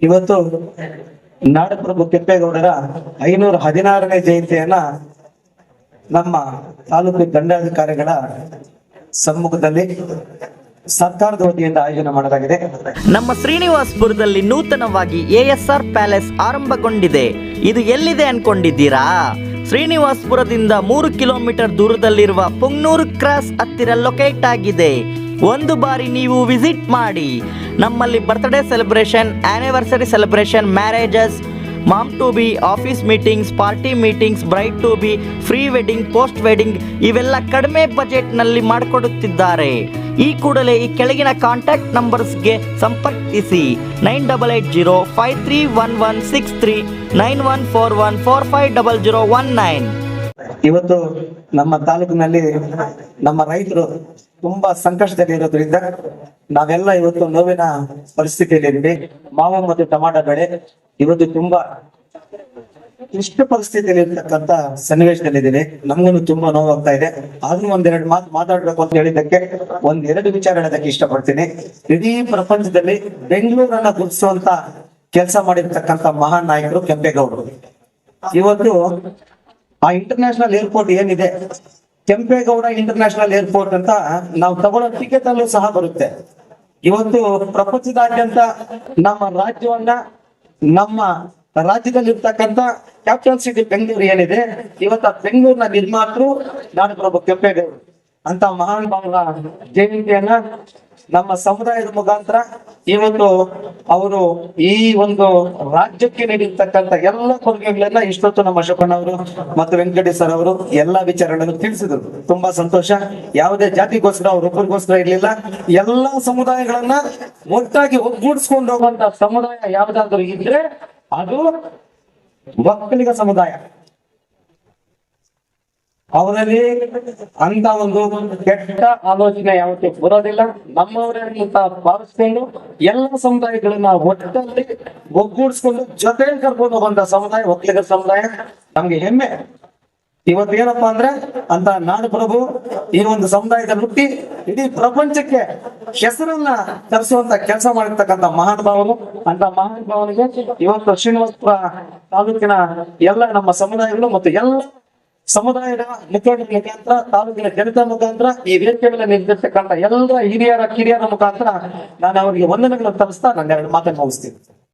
ಇವತ್ತು ನಾಡಪ್ರಭು ಕೆಂಪೇಗೌಡರ 516ನೇ ಜಯಂತಿಯನ್ನ ನಮ್ಮ ತಾಲೂಕು ದಂಡಾಧಿಕಾರಿಗಳ ಸಮ್ಮುಖದಲ್ಲಿ ಸರ್ಕಾರದ ವತಿಯಿಂದ ಆಯೋಜನೆ ಮಾಡಲಾಗಿದೆ. ನಮ್ಮ ಶ್ರೀನಿವಾಸಪುರದಲ್ಲಿ ನೂತನವಾಗಿ ASR ಪ್ಯಾಲೇಸ್ ಆರಂಭಗೊಂಡಿದೆ. ಇದು ಎಲ್ಲಿದೆ ಅನ್ಕೊಂಡಿದ್ದೀರಾ? ಶ್ರೀನಿವಾಸಪುರದಿಂದ 3 ಕಿಲೋಮೀಟರ್ ದೂರದಲ್ಲಿರುವ ಪುಂಗ್ನೂರು ಕ್ರಾಸ್ ಹತ್ತಿರ ಲೊಕೇಟ್ ಆಗಿದೆ. ಒಂದು ಬಾರಿ ನೀವು ವಿಸಿಟ್ ಮಾಡಿ. ನಮ್ಮಲ್ಲಿ birthday celebration, anniversary celebration, marriages, mom to be, office meetings, party meetings, bride to be, pre wedding, post wedding ಇವೆಲ್ಲ ಕಡಿಮೆ ಬಜೆಟ್ನಲ್ಲಿ ಮಾಡಿಕೊಡುತ್ತಿದ್ದಾರೆ. ಈ ಕೂಡಲೇ ಈ ಕೆಳಗಿನ ಕಾಂಟ್ಯಾಕ್ಟ್ ನಂಬರ್ಸ್ಗೆ ಸಂಪರ್ಕಿಸಿ. 980531163914145019. ಇವತ್ತು ನಮ್ಮ ತಾಲೂಕಿನಲ್ಲಿ ನಮ್ಮ ರೈತರು ತುಂಬಾ ಸಂಕಷ್ಟದಲ್ಲಿ ಇರೋದ್ರಿಂದ ನಾವೆಲ್ಲ ಇವತ್ತು ನೋವಿನ ಪರಿಸ್ಥಿತಿಯಲ್ಲಿ ಮಾವು ಮತ್ತು ಟೊಮಾಟೊ ಬೆಳೆ ಇವತ್ತು ತುಂಬಾ ಕ್ಲಿಷ್ಟ ಪರಿಸ್ಥಿತಿಯಲ್ಲಿ ಇರ್ತಕ್ಕಂಥ ಸನ್ನಿವೇಶದಲ್ಲಿದ್ದೀವಿ. ನಮಗೂ ತುಂಬಾ ನೋವಾಗ್ತಾ ಇದೆ. ಆದ್ರೂ ಒಂದೆರಡು ಮಾತು ಮಾತಾಡ್ಬೇಕು ಅಂತ ಹೇಳಿದ್ದಕ್ಕೆ ಒಂದೆರಡು ವಿಚಾರ ಹೇಳೋದಕ್ಕೆ ಇಷ್ಟಪಡ್ತೀನಿ. ಇಡೀ ಪ್ರಪಂಚದಲ್ಲಿ ಬೆಂಗಳೂರನ್ನ ಗುರುತಿಸುವಂತ ಕೆಲಸ ಮಾಡಿರ್ತಕ್ಕಂಥ ಮಹಾನ್ ನಾಯಕರು ಕೆಂಪೇಗೌಡರು. ಇವತ್ತು ಆ ಇಂಟರ್ನ್ಯಾಷನಲ್ ಏರ್ಪೋರ್ಟ್ ಏನಿದೆ, ಕೆಂಪೇಗೌಡ ಇಂಟರ್ನ್ಯಾಷನಲ್ ಏರ್ಪೋರ್ಟ್ ಅಂತ ನಾವು ತಗೊಳ್ಳೋ ಟಿಕೆಟ್ ಅಲ್ಲೂ ಸಹ ಬರುತ್ತೆ. ಇವತ್ತು ಪ್ರಪಂಚದಾದ್ಯಂತ ನಮ್ಮ ರಾಜ್ಯವನ್ನ, ನಮ್ಮ ರಾಜ್ಯದಲ್ಲಿ ಇರ್ತಕ್ಕಂಥ ಕ್ಯಾಪಿಟಲ್ ಸಿಟಿ ಬೆಂಗಳೂರು ಏನಿದೆ, ಇವತ್ತು ಬೆಂಗಳೂರಿನ ನಿರ್ಮಾತೃ ನಾಡಪ್ರಭು ಕೆಂಪೇಗೌಡರು ಅಂತ ಮಹಾನ್ ಭಾವನ ಜಯಂತಿಯನ್ನ ನಮ್ಮ ಸಮುದಾಯದ ಮುಖಾಂತರ ಇವತ್ತು ಅವರು ಈ ಒಂದು ರಾಜ್ಯಕ್ಕೆ ನೀಡಿರ್ತಕ್ಕಂಥ ಎಲ್ಲ ಕೊಡುಗೆಗಳನ್ನ ಇಷ್ಟೊತ್ತು ನಮ್ಮ ಅಶೋಕಣ್ಣ ಅವರು ಮತ್ತು ವೆಂಕಟೇಶ್ ಸರ್ ಅವರು ಎಲ್ಲಾ ವಿಚಾರಗಳನ್ನು ತಿಳಿಸಿದ್ರು. ತುಂಬಾ ಸಂತೋಷ. ಯಾವುದೇ ಜಾತಿಗೋಸ್ಕರ ಒಬ್ಬರಿಗೋಸ್ಕರ ಇರ್ಲಿಲ್ಲ. ಎಲ್ಲಾ ಸಮುದಾಯಗಳನ್ನ ಒಟ್ಟಾಗಿ ಒಗ್ಗೂಡಿಸ್ಕೊಂಡು ಹೋಗುವಂತ ಸಮುದಾಯ ಯಾವ್ದಾದ್ರು ಇದ್ರೆ ಅದು ಒಕ್ಕಲಿಗ ಸಮುದಾಯ. ಅವರಲ್ಲಿ ಅಂತ ಒಂದು ಕೆಟ್ಟ ಆಲೋಚನೆ ಯಾವತ್ತೂ ಬರೋದಿಲ್ಲ. ನಮ್ಮವರನ್ನ ಭಾವಿಸ್ಕೊಂಡು ಎಲ್ಲ ಸಮುದಾಯಗಳನ್ನ ಒಟ್ಟಲ್ಲಿ ಒಗ್ಗೂಡಿಸ್ಕೊಂಡು ಜೊತೆ ಕರ್ಕೊಂಡು ಹೋಗುವಂತ ಸಮುದಾಯ ಒಕ್ಕಲಿಗರ ಸಮುದಾಯ. ನಮ್ಗೆ ಹೆಮ್ಮೆ. ಇವತ್ತೇನಪ್ಪಾ ಅಂದ್ರೆ ಅಂತ ನಾಡಪ್ರಭು ಈ ಒಂದು ಸಮುದಾಯದಲ್ಲಿ ಹುಟ್ಟಿ ಇಡೀ ಪ್ರಪಂಚಕ್ಕೆ ಹೆಸರನ್ನ ತರಿಸುವಂತ ಕೆಲಸ ಮಾಡಿರ್ತಕ್ಕಂಥ ಮಹಾನ್ ಭಾವನು. ಅಂತ ಮಹಾನ್ ಭಾವನಿಗೆ ಇವತ್ತು ಶ್ರೀನಿವಾಸಪುರ ತಾಲೂಕಿನ ಎಲ್ಲ ನಮ್ಮ ಸಮುದಾಯಗಳು ಮತ್ತು ಎಲ್ಲ ಸಮುದಾಯದ ಮುಖಂಡರ ಮುಖಾಂತರ, ತಾಲೂಕಿನ ಜನತಾ ಮುಖಾಂತರ, ಈ ವೇದಿಕೆ ಮೇಲೆ ನಿಂತಿರ್ತಕ್ಕಂಥ ಎಲ್ಲ ಹಿರಿಯರ ಕಿರಿಯರ ಮುಖಾಂತರ ನಾನು ಅವರಿಗೆ ವಂದನೆಗಳನ್ನು ತರಿಸ್ತಾ ನನ್ನ ಎರಡು ಮಾತನ್ನು ಮುಗಿಸ್ತೀನಿ.